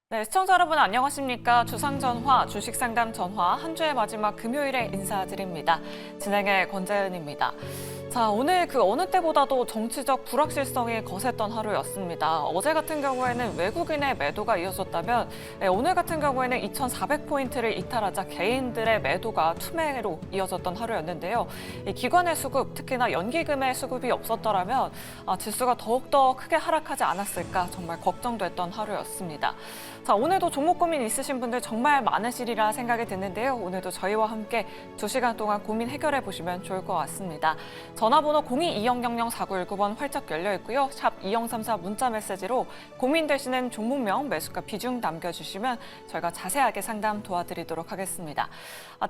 네, 시청자 여러분 안녕하십니까? 주상전화, 주식상담 전화 한 주의 마지막 금요일에 인사드립니다. 진행의 권재은입니다. 자, 오늘 그 어느 때보다도 정치적 불확실성이 거셌던 하루였습니다. 어제 같은 경우에는 외국인의 매도가 이어졌다면 오늘 같은 경우에는 2,400포인트를 이탈하자 개인들의 매도가 투매로 이어졌던 하루였는데요. 이 기관의 수급, 특히나 연기금의 수급이 없었더라면 지수가 더욱더 크게 하락하지 않았을까 정말 걱정됐던 하루였습니다. 자, 오늘도 종목 고민 있으신 분들 정말 많으시리라 생각이 드는데요. 오늘도 저희와 함께 2시간 동안 고민 해결해 보시면 좋을 것 같습니다. 전화번호 02-2000-4919번 활짝 열려 있고요. 샵 2034 문자 메시지로 고민되시는 종목명, 매수가 비중 남겨주시면 저희가 자세하게 상담 도와드리도록 하겠습니다.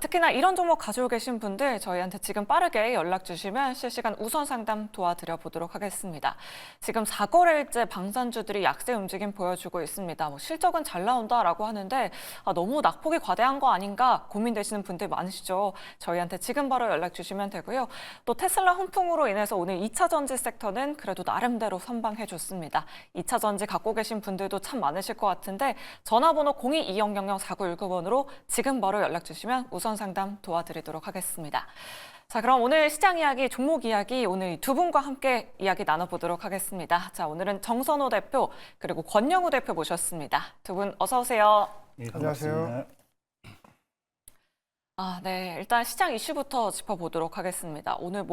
특히나 이런 종목 가지고 계신 분들 저희한테 지금 빠르게 연락 주시면 실시간 우선 상담 도와드려 보도록 하겠습니다. 지금 4거래일째 방산주들이 약세 움직임 보여주고 있습니다. 실적은 잘 나온다라고 하는데 너무 낙폭이 과대한 거 아닌가 고민되시는 분들 많으시죠. 저희한테 지금 바로 연락 주시면 되고요. 또 테슬라 훈풍으로 인해서 오늘 2차 전지 섹터는 그래도 나름대로 선방해줬습니다. 2차 전지 갖고 계신 분들도 참 많으실 것 같은데 전화번호 02-2000-4919번으로 지금 바로 연락 주시면 우선 상담 도와드리도록 하겠습니다. 자, 그럼 오늘 시장 이야기, 종목 이야기 오늘 두 분과 함께 이야기 나눠보도록 하겠습니다. 자, 오늘은 정선호 대표 그리고 권영우 대표 모셨습니다. 두 분 어서 오세요. 네, 안녕하세요. 네. 일단 시장 이슈부터 짚어보도록 하겠습니다. 오늘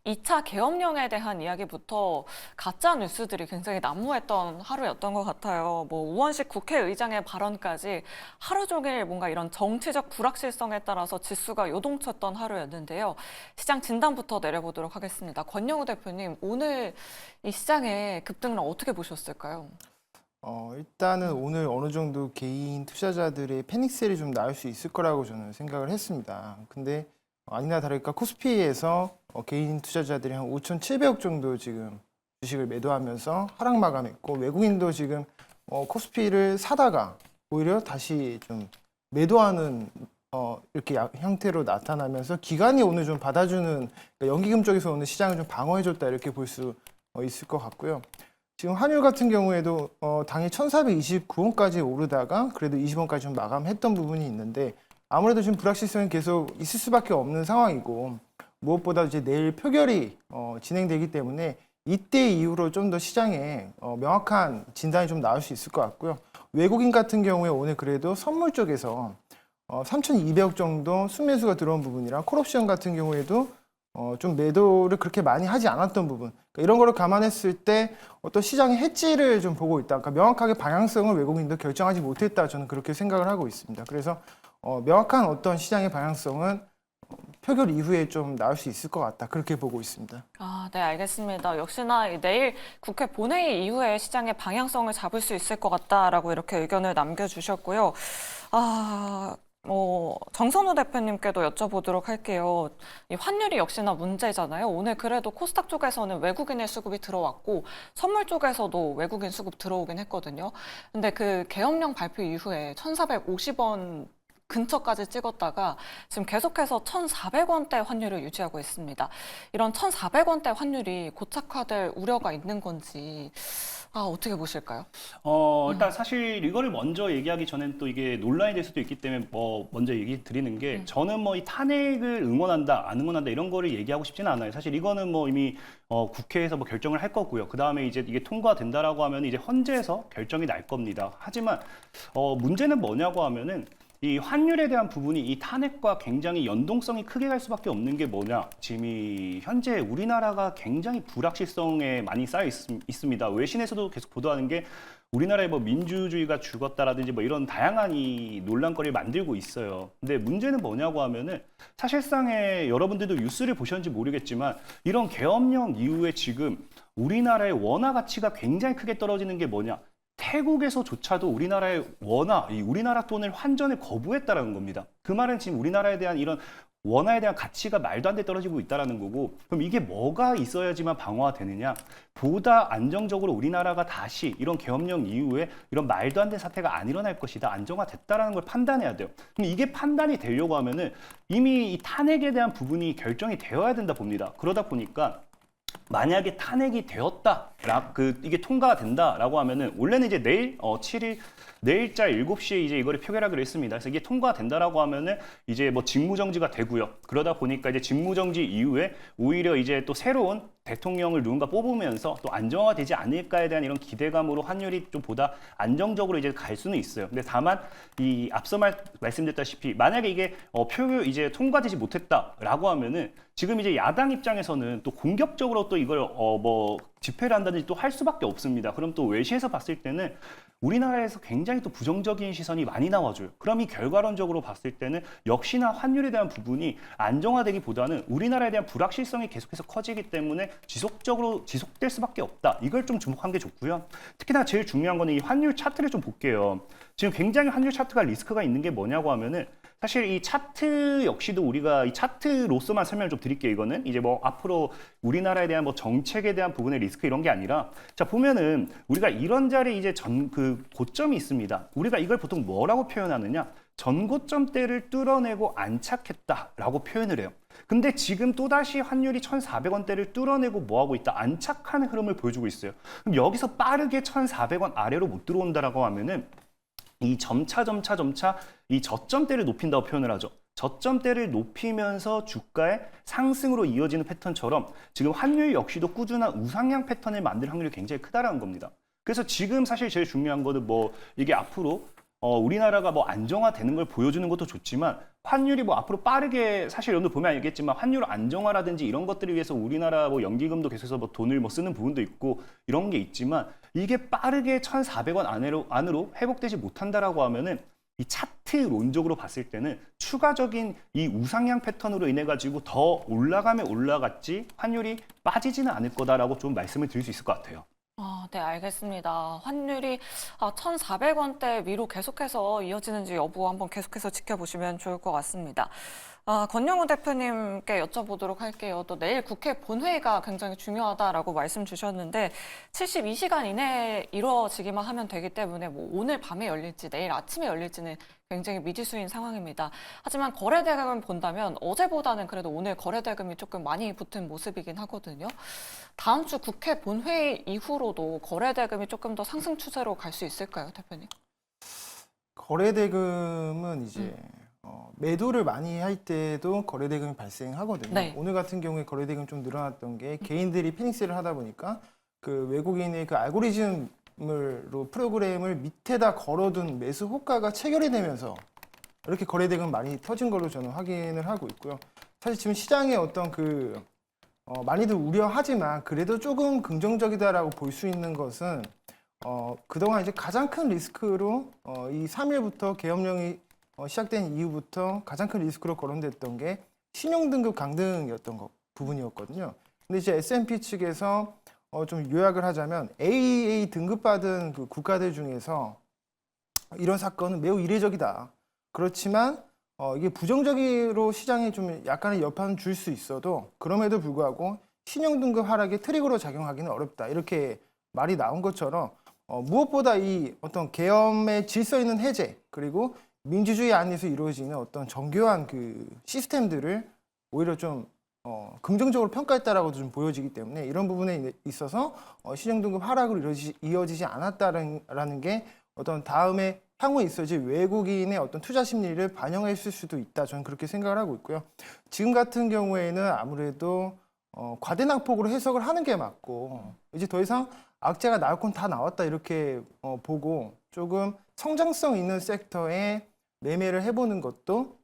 2차 계엄령에 대한 이야기부터 가짜 뉴스들이 굉장히 난무했던 하루였던 것 같아요. 우원식 국회의장의 발언까지 하루 종일 뭔가 이런 정치적 불확실성에 따라서 지수가 요동쳤던 하루였는데요. 시장 진단부터 내려보도록 하겠습니다. 권영우 대표님, 오늘 이 시장의 급등을 어떻게 보셨을까요? 일단은 오늘 어느 정도 개인 투자자들의 패닉셀이 좀 나올 수 있을 거라고 저는 생각을 했습니다. 근데 아니나 다를까 코스피에서 개인 투자자들이 한 5,700억 정도 지금 주식을 매도하면서 하락 마감했고, 외국인도 지금 코스피를 사다가 오히려 다시 좀 매도하는 이렇게 형태로 나타나면서 기관이 오늘 좀 받아주는, 그러니까 연기금 쪽에서 오늘 시장을 좀 방어해줬다 이렇게 볼 수 있을 것 같고요. 지금 환율 같은 경우에도 당일 1,429원까지 오르다가 그래도 20원까지 좀 마감했던 부분이 있는데, 아무래도 지금 불확실성이 계속 있을 수밖에 없는 상황이고, 무엇보다 이제 내일 표결이 진행되기 때문에 이때 이후로 좀 더 시장에 명확한 진단이 좀 나올 수 있을 것 같고요. 외국인 같은 경우에 오늘 그래도 선물 쪽에서 3,200억 정도 순매수가 들어온 부분이랑 콜옵션 같은 경우에도 좀 매도를 그렇게 많이 하지 않았던 부분, 그러니까 이런 거를 감안했을 때 어떤 시장의 해지를 좀 보고 있다. 그러니까 명확하게 방향성을 외국인도 결정하지 못했다. 저는 그렇게 생각을 하고 있습니다. 그래서 명확한 어떤 시장의 방향성은 표결 이후에 좀 나올 수 있을 것 같다. 그렇게 보고 있습니다. 네, 알겠습니다. 역시나 내일 국회 본회의 이후에 시장의 방향성을 잡을 수 있을 것 같다라고 이렇게 의견을 남겨주셨고요. 정선우 대표님께도 여쭤보도록 할게요. 이 환율이 역시나 문제잖아요. 오늘 그래도 코스닥 쪽에서는 외국인의 수급이 들어왔고 선물 쪽에서도 외국인 수급 들어오긴 했거든요. 근데 그 계엄령 발표 이후에 1,450원 근처까지 찍었다가 지금 계속해서 1,400원대 환율을 유지하고 있습니다. 이런 1,400원대 환율이 고착화될 우려가 있는 건지 어떻게 보실까요? 일단 사실 이거를 먼저 얘기하기 전엔 또 이게 논란이 될 수도 있기 때문에 먼저 얘기 드리는 게, 저는 이 탄핵을 응원한다, 안 응원한다 이런 거를 얘기하고 싶지는 않아요. 사실 이거는 이미 국회에서 결정을 할 거고요. 그 다음에 이제 이게 통과된다라고 하면 이제 헌재에서 결정이 날 겁니다. 하지만 문제는 뭐냐고 하면은 이 환율에 대한 부분이 이 탄핵과 굉장히 연동성이 크게 갈 수밖에 없는 게 뭐냐. 지금 현재 우리나라가 굉장히 불확실성에 많이 쌓여 있습니다. 외신에서도 계속 보도하는 게 우리나라의 민주주의가 죽었다라든지 이런 다양한 이 논란거리를 만들고 있어요. 근데 문제는 뭐냐고 하면은 사실상의 여러분들도 뉴스를 보셨는지 모르겠지만 이런 계엄령 이후에 지금 우리나라의 원화 가치가 굉장히 크게 떨어지는 게 뭐냐. 태국에서조차도 우리나라의 우리나라 돈을 환전을 거부했다라는 겁니다. 그 말은 지금 우리나라에 대한 이런 원화에 대한 가치가 말도 안 돼 떨어지고 있다라는 거고, 그럼 이게 뭐가 있어야지만 방어가 되느냐? 보다 안정적으로 우리나라가 다시 이런 계엄령 이후에 이런 말도 안 되는 사태가 안 일어날 것이다, 안정화됐다라는 걸 판단해야 돼요. 그럼 이게 판단이 되려고 하면은 이미 이 탄핵에 대한 부분이 결정이 되어야 된다 봅니다. 그러다 보니까 만약에 탄핵이 되었다, 이게 통과가 된다라고 하면은 원래는 이제 내일 7일 내일자 7시에 이제 이거를 표결하기로 했습니다. 그래서 이게 통과된다라고 하면은 이제 뭐 직무정지가 되고요. 그러다 보니까 이제 직무정지 이후에 오히려 이제 또 새로운 대통령을 누군가 뽑으면서 또 안정화되지 않을까에 대한 이런 기대감으로 환율이 좀 보다 안정적으로 이제 갈 수는 있어요. 근데 다만 이 앞서 말씀드렸다시피 만약에 이게 표결 이제 통과되지 못했다라고 하면은 지금 이제 야당 입장에서는 또 공격적으로 또 이걸 뭐 집회를 한다든지 또 할 수밖에 없습니다. 그럼 또 외시에서 봤을 때는 우리나라에서 굉장히 또 부정적인 시선이 많이 나와줘요. 그럼 이 결과론적으로 봤을 때는 역시나 환율에 대한 부분이 안정화되기보다는 우리나라에 대한 불확실성이 계속해서 커지기 때문에 지속될 수밖에 없다. 이걸 좀 주목한 게 좋고요. 특히나 제일 중요한 거는 이 환율 차트를 좀 볼게요. 지금 굉장히 환율 차트가 리스크가 있는 게 뭐냐고 하면은 사실 이 차트 역시도 우리가 이 차트로서만 설명을 좀 드릴게요. 이거는 이제 뭐 앞으로 우리나라에 대한 뭐 정책에 대한 부분의 리스크 이런 게 아니라 자 보면은 우리가 이런 자리 이제 그 고점이 있습니다. 우리가 이걸 보통 뭐라고 표현하느냐? 전고점대를 뚫어내고 안착했다라고 표현을 해요. 근데 지금 또다시 환율이 1,400원대를 뚫어내고 뭐하고 있다? 안착하는 흐름을 보여주고 있어요. 그럼 여기서 빠르게 1,400원 아래로 못 들어온다라고 하면은 이 점차 이 저점대를 높인다고 표현을 하죠. 저점대를 높이면서 주가의 상승으로 이어지는 패턴처럼 지금 환율 역시도 꾸준한 우상향 패턴을 만들 확률이 굉장히 크다라는 겁니다. 그래서 지금 사실 제일 중요한 거는 뭐 이게 앞으로 우리나라가 뭐 안정화되는 걸 보여주는 것도 좋지만 환율이 뭐 앞으로 빠르게 사실 여러분들 보면 알겠지만 환율 안정화라든지 이런 것들을 위해서 우리나라 뭐 연기금도 계속해서 뭐 돈을 뭐 쓰는 부분도 있고 이런 게 있지만 이게 빠르게 1,400원 안으로 회복되지 못한다라고 하면은 이 차트론적으로 봤을 때는 추가적인 이 우상향 패턴으로 인해 가지고 더 올라가면 올라갔지 환율이 빠지지는 않을 거다라고 좀 말씀을 드릴 수 있을 것 같아요. 네, 알겠습니다. 환율이 1,400원대 위로 계속해서 이어지는지 여부 한번 계속해서 지켜보시면 좋을 것 같습니다. 권영우 대표님께 여쭤보도록 할게요. 또 내일 국회 본회의가 굉장히 중요하다라고 말씀 주셨는데 72시간 이내에 이루어지기만 하면 되기 때문에 뭐 오늘 밤에 열릴지 내일 아침에 열릴지는 굉장히 미지수인 상황입니다. 하지만 거래대금을 본다면 어제보다는 그래도 오늘 거래대금이 조금 많이 붙은 모습이긴 하거든요. 다음 주 국회 본회의 이후로도 거래대금이 조금 더 상승 추세로 갈 수 있을까요, 대표님? 거래대금은 이제 매도를 많이 할 때도 거래대금이 발생하거든요. 네. 오늘 같은 경우에 거래대금 좀 늘어났던 게 개인들이 패닉셀을 하다 보니까 그 외국인의 그 알고리즘으로 프로그램을 밑에다 걸어둔 매수 호가가 체결이 되면서 이렇게 거래대금 많이 터진 걸로 저는 확인을 하고 있고요. 사실 지금 시장의 어떤 많이들 우려하지만 그래도 조금 긍정적이다라고 볼 수 있는 것은 그동안 이제 가장 큰 리스크로 이 3일부터 계엄령이 시작된 이후부터 가장 큰 리스크로 거론됐던 게 신용등급 강등이었던 부분이었거든요. 근데 이제 S&P 측에서 좀 요약을 하자면 AAA 등급받은 그 국가들 중에서 이런 사건은 매우 이례적이다. 그렇지만 이게 부정적으로 시장에 좀 약간의 여파는 줄 수 있어도 그럼에도 불구하고 신용등급 하락의 트리거로 작용하기는 어렵다. 이렇게 말이 나온 것처럼 무엇보다 이 어떤 계엄의 질서 있는 해제 그리고 민주주의 안에서 이루어지는 어떤 정교한 그 시스템들을 오히려 좀 긍정적으로 평가했다라고 좀 보여지기 때문에 이런 부분에 있어서 신용등급 하락으로 이어지지 않았다라는 게 어떤 다음에 향후에 있어질 외국인의 어떤 투자 심리를 반영했을 수도 있다. 저는 그렇게 생각을 하고 있고요. 지금 같은 경우에는 아무래도 과대낙폭으로 해석을 하는 게 맞고 이제 더 이상 악재가 나올 건 다 나왔다 이렇게 보고 조금 성장성 있는 섹터에 매매를 해보는 것도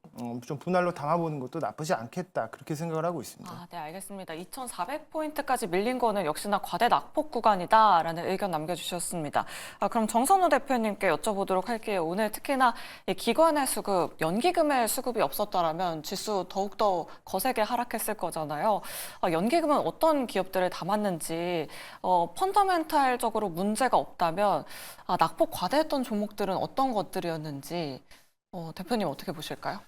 좀 분할로 담아보는 것도 나쁘지 않겠다 그렇게 생각을 하고 있습니다. 네, 알겠습니다. 2,400포인트까지 밀린 거는 역시나 과대 낙폭 구간이다라는 의견 남겨주셨습니다. 그럼 정선우 대표님께 여쭤보도록 할게요. 오늘 특히나 이 기관의 수급, 연기금의 수급이 없었다라면 지수 더욱더 거세게 하락했을 거잖아요. 연기금은 어떤 기업들을 담았는지, 펀더멘탈적으로 문제가 없다면 낙폭 과대했던 종목들은 어떤 것들이었는지 대표님 어떻게 보실까요?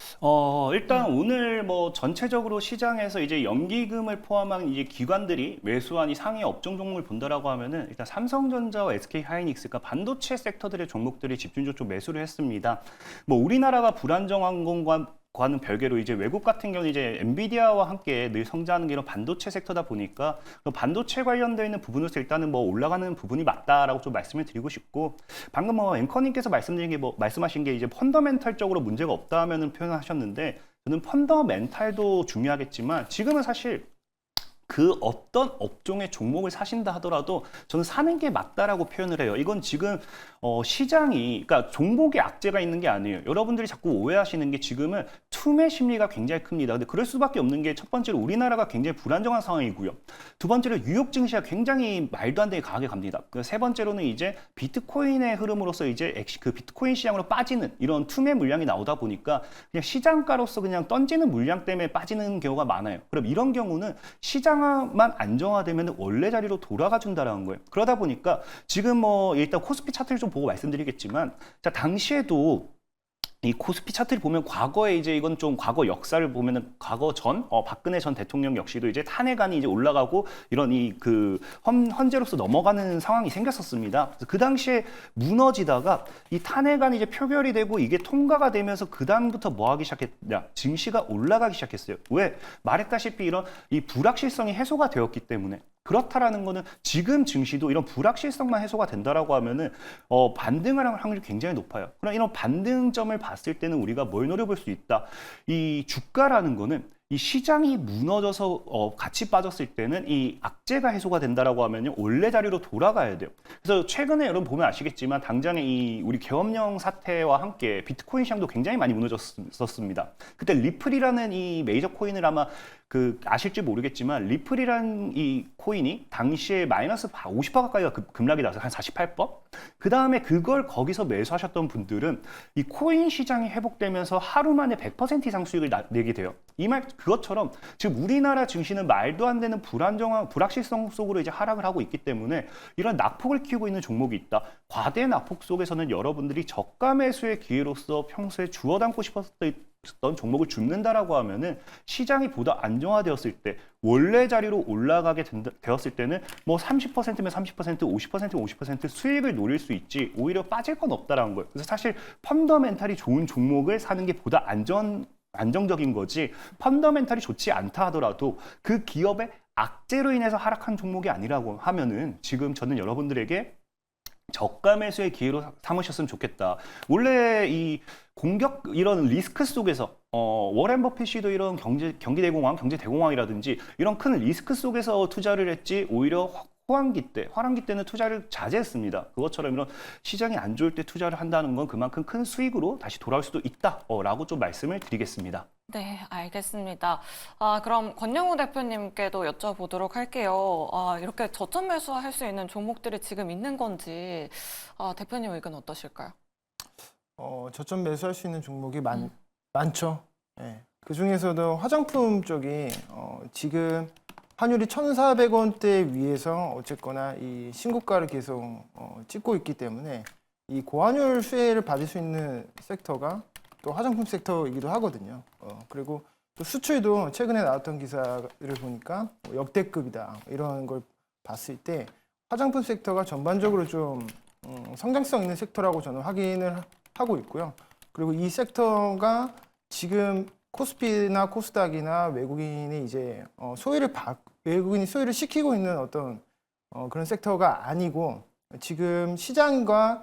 일단 오늘 뭐 전체적으로 시장에서 이제 연기금을 포함한 이제 기관들이 매수한 이 상위 업종 종목을 본다라고 하면은 일단 삼성전자와 SK하이닉스, 그러니까 반도체 섹터들의 종목들이 집중적으로 좀 매수를 했습니다. 뭐 우리나라가 불안정한 것과 과는 별개로 이제 외국 같은 경우는 이제 엔비디아와 함께 늘 성장하는 게 이런 반도체 섹터다 보니까 반도체 관련되어 있는 부분으로서 일단은 뭐 올라가는 부분이 맞다라고 좀 말씀을 드리고 싶고, 방금 뭐 앵커님께서 말씀하신 게 이제 펀더멘탈적으로 문제가 없다 하면은 표현하셨는데, 저는 펀더멘탈도 중요하겠지만 지금은 사실 그 어떤 업종의 종목을 사신다 하더라도 저는 사는 게 맞다라고 표현을 해요. 이건 지금 시장이, 그러니까 종목에 악재가 있는 게 아니에요. 여러분들이 자꾸 오해하시는 게 지금은 투매 심리가 굉장히 큽니다. 근데 그럴 수밖에 없는 게, 첫 번째로 우리나라가 굉장히 불안정한 상황이고요. 두 번째로 뉴욕 증시가 굉장히 말도 안 되게 강하게 갑니다. 세 번째로는 이제 비트코인의 흐름으로서 이제 그 비트코인 시장으로 빠지는 이런 투매 물량이 나오다 보니까 그냥 시장가로서 그냥 던지는 물량 때문에 빠지는 경우가 많아요. 그럼 이런 경우는 시장만 안정화되면 원래 자리로 돌아가 준다라는 거예요. 그러다 보니까 지금 뭐 일단 코스피 차트를 좀 보고 말씀드리겠지만, 자, 당시에도 이 코스피 차트를 보면 과거에 이제 이건 좀 과거 역사를 보면은 과거 전 박근혜 전 대통령 역시도 이제 탄핵안이 이제 올라가고 이런 이 그 헌재로서 넘어가는 상황이 생겼었습니다. 그래서 그 당시에 무너지다가 이 탄핵안이 이제 표결이 되고 이게 통과가 되면서 그 다음부터 뭐 하기 시작했냐? 증시가 올라가기 시작했어요. 왜? 말했다시피 이런 이 불확실성이 해소가 되었기 때문에. 그렇다라는 거는 지금 증시도 이런 불확실성만 해소가 된다라고 하면은 반등할 확률이 굉장히 높아요. 그럼 이런 반등점을 봤을 때는 우리가 뭘 노려볼 수 있다. 이 주가라는 거는 이 시장이 무너져서 같이 빠졌을 때는 이 악재가 해소가 된다라고 하면요, 원래 자리로 돌아가야 돼요. 그래서 최근에 여러분 보면 아시겠지만 당장에 이 우리 계엄령 사태와 함께 비트코인 시장도 굉장히 많이 무너졌었습니다. 그때 리플이라는 이 메이저 코인을 아마 아실지 모르겠지만, 리플이라는 이 코인이 당시에 마이너스 50% 가까이가 급락이 나서 한 48%? 그 다음에 그걸 거기서 매수하셨던 분들은 이 코인 시장이 회복되면서 하루 만에 100% 이상 수익을 내게 돼요. 그것처럼 지금 우리나라 증시는 말도 안 되는 불확실성 속으로 이제 하락을 하고 있기 때문에 이런 낙폭을 키우고 있는 종목이 있다. 과대 낙폭 속에서는 여러분들이 저가 매수의 기회로서 평소에 주워 담고 싶었던 종목을 줍는다라고 하면은 시장이 보다 안정화되었을 때, 원래 자리로 올라가게 되었을 때는 뭐 30%면 30%, 50%면 50% 수익을 노릴 수 있지, 오히려 빠질 건 없다라는 거예요. 그래서 사실 펀더멘탈이 좋은 종목을 사는 게 보다 안정적인 거지, 펀더멘탈이 좋지 않다 하더라도 그 기업의 악재로 인해서 하락한 종목이 아니라고 하면은 지금 저는 여러분들에게 저가 매수의 기회로 삼으셨으면 좋겠다. 원래 이 이런 리스크 속에서 워렌 버핏이도 이런 경기 대공황이라든지 이런 큰 리스크 속에서 투자를 했지, 오히려 화랑기 때는 투자를 자제했습니다. 그것처럼 이런 시장이 안 좋을 때 투자를 한다는 건 그만큼 큰 수익으로 다시 돌아올 수도 있다라고 좀 말씀을 드리겠습니다. 네, 알겠습니다. 그럼 권영우 대표님께도 여쭤보도록 할게요. 이렇게 저점 매수할 수 있는 종목들이 지금 있는 건지 대표님 의견 어떠실까요? 저점 매수할 수 있는 종목이 많죠. 네. 그 중에서도 화장품 쪽이 지금 환율이 1,400원대 위에서 어쨌거나 이 신고가를 계속 찍고 있기 때문에 이 고환율 수혜를 받을 수 있는 섹터가 또 화장품 섹터이기도 하거든요. 그리고 또 수출도 최근에 나왔던 기사를 보니까 역대급이다, 이런 걸 봤을 때 화장품 섹터가 전반적으로 좀 성장성 있는 섹터라고 저는 확인을 하고 있고요. 그리고 이 섹터가 지금 코스피나 코스닥이나 외국인이 이제 외국인이 소외를 시키고 있는 어떤 그런 섹터가 아니고, 지금 시장과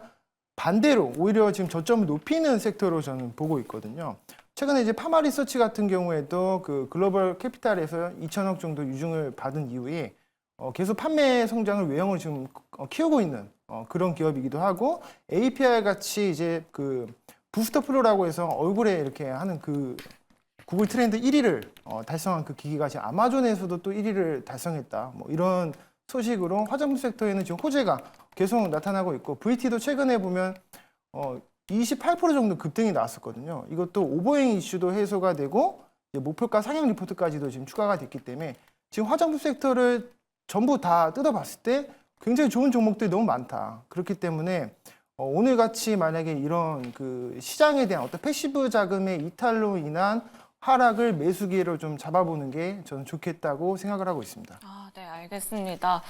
반대로 오히려 지금 저점을 높이는 섹터로 저는 보고 있거든요. 최근에 이제 파마 리서치 같은 경우에도 그 글로벌 캐피탈에서 2천억 정도 유증을 받은 이후에 계속 판매 성장을 외형으로 지금 키우고 있는 그런 기업이기도 하고, API 같이 이제 그 부스터 프로라고 해서 얼굴에 이렇게 하는 그 구글 트렌드 1위를 달성한 그 기기가 지금 아마존에서도 또 1위를 달성했다. 뭐 이런 소식으로 화장품 섹터에는 지금 호재가 계속 나타나고 있고, VT도 최근에 보면 28% 정도 급등이 나왔었거든요. 이것도 오버행 이슈도 해소가 되고 이제 목표가 상향 리포트까지도 지금 추가가 됐기 때문에 지금 화장품 섹터를 전부 다 뜯어봤을 때 굉장히 좋은 종목들이 너무 많다. 그렇기 때문에 오늘 같이 만약에 이런 그 시장에 대한 어떤 패시브 자금의 이탈로 인한 하락을 매수 기회로 좀 잡아보는 게 저는 좋겠다고 생각을 하고 있습니다. 네, 알겠습니다.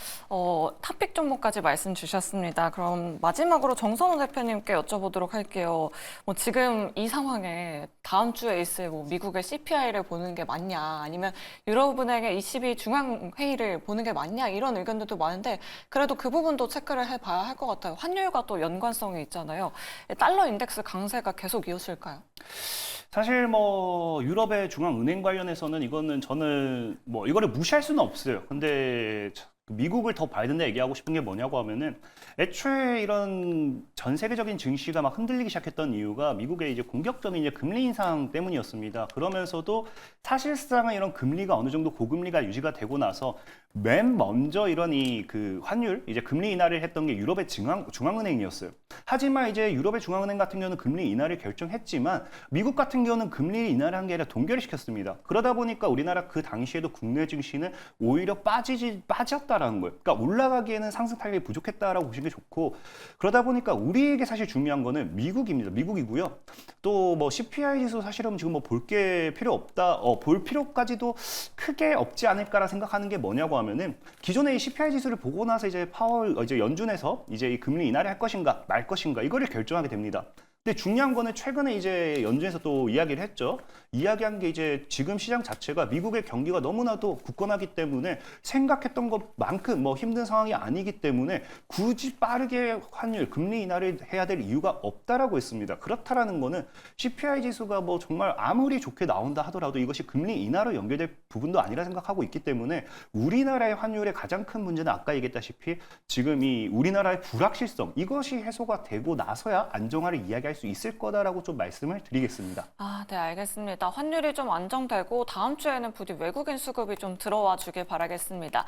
탑픽 종목까지 말씀 주셨습니다. 그럼 마지막으로 정선호 대표님께 여쭤보도록 할게요. 뭐 지금 이 상황에 다음 주에 있을 뭐 미국의 CPI를 보는 게 맞냐, 아니면 유럽은행의 ECB 중앙회의를 보는 게 맞냐, 이런 의견들도 많은데 그래도 그 부분도 체크를 해봐야 할 것 같아요. 환율과 또 연관성이 있잖아요. 달러 인덱스 강세가 계속 이어질까요? 사실 뭐 유럽의 중앙은행 관련해서는 이거는 저는 뭐 이거를 무시할 수는 없어요. 근데 미국을 더 봐야 된다 얘기하고 싶은 게 뭐냐고 하면은 애초에 이런 전 세계적인 증시가 막 흔들리기 시작했던 이유가 미국의 이제 공격적인 이제 금리 인상 때문이었습니다. 그러면서도 사실상은 이런 금리가 어느 정도 고금리가 유지가 되고 나서 맨 먼저 이런 그 환율 이제 금리 인하를 했던 게 유럽의 중앙은행이었어요. 하지만 이제 유럽의 중앙은행 같은 경우는 금리 인하를 결정했지만 미국 같은 경우는 금리 인하를 한 게 아니라 동결을 시켰습니다. 그러다 보니까 우리나라 그 당시에도 국내 증시는 오히려 빠졌다라는 거예요. 그러니까 올라가기에는 상승 탄력이 부족했다라고 보시는 게 좋고, 그러다 보니까 우리에게 사실 중요한 거는 미국입니다. 미국이고요. 또 뭐 CPI 지수 사실은 지금 뭐 볼 게 필요 없다, 볼 필요까지도 크게 없지 않을까라 생각하는 게 뭐냐고 하면은 기존의 이 CPI 지수를 보고 나서 이제 이제 연준에서 이제 이 금리 인하를 할 것인가 말 것인가 이거를 결정하게 됩니다. 근데 중요한 거는 최근에 이제 연준에서 또 이야기를 했죠. 이야기한 게 이제 지금 시장 자체가 미국의 경기가 너무나도 굳건하기 때문에 생각했던 것만큼 뭐 힘든 상황이 아니기 때문에 굳이 빠르게 환율, 금리 인하를 해야 될 이유가 없다라고 했습니다. 그렇다라는 거는 CPI 지수가 뭐 정말 아무리 좋게 나온다 하더라도 이것이 금리 인하로 연결될 부분도 아니라 생각하고 있기 때문에 우리나라의 환율의 가장 큰 문제는 아까 얘기했다시피 지금 이 우리나라의 불확실성 이것이 해소가 되고 나서야 안정화를 이야기할 수 있을 거다라고 좀 말씀을 드리겠습니다. 네, 알겠습니다. 환율이 좀 안정되고 다음 주에는 부디 외국인 수급이 좀 들어와 주길 바라겠습니다.